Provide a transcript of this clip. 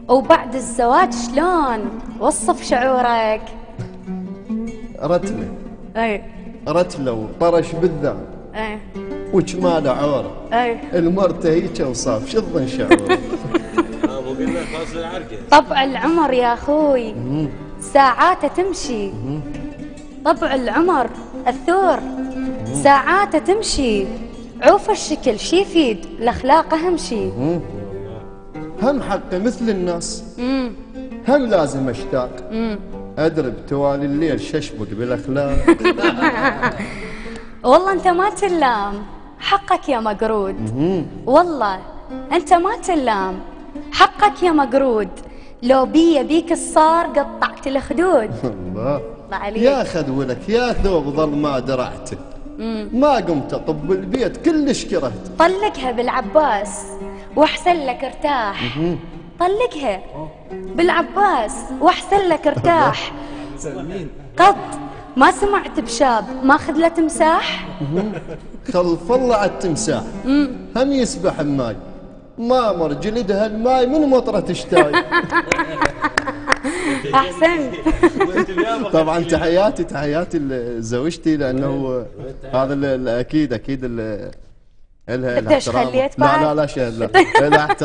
وبعد الزواج شلون؟ وصف شعورك. رتله اي رتله وطرش بالذنب اي وجماله عوره. اي المرته هيك وصاف شو تظن شعوره؟ ابو قلنا فاصل العركه. طبع العمر يا اخوي ساعاته تمشي. طبع العمر الثور ساعاته تمشي. عوف الشكل شي يفيد الاخلاق اهم شي. هم حقي مثل الناس هم لازم اشتاق. اضرب توالي الليل ششبك بالاخلاق. والله انت ما تلام حقك يا مقرود. والله انت ما تلام حقك يا مقرود. لو بيك الصار قطعت الخدود. الله عليك. يا خذولك يا ثوب ظل ما درعته. ما قمت اطب البيت كلش كرهت. طلقها بالعباس واحسن لك ارتاح. طلقها بالعباس واحسن لك ارتاح. قط ما سمعت بشاب ماخذ له تمساح. خلف الله على التمساح هم يسبح الماي. ما مر جلدها الماي من مطره تشتاي. احسنت. طبعا تحياتي لزوجتي لانه هذا اكيد لها انت ايش خليت لا بعد؟ لا لا شيء لا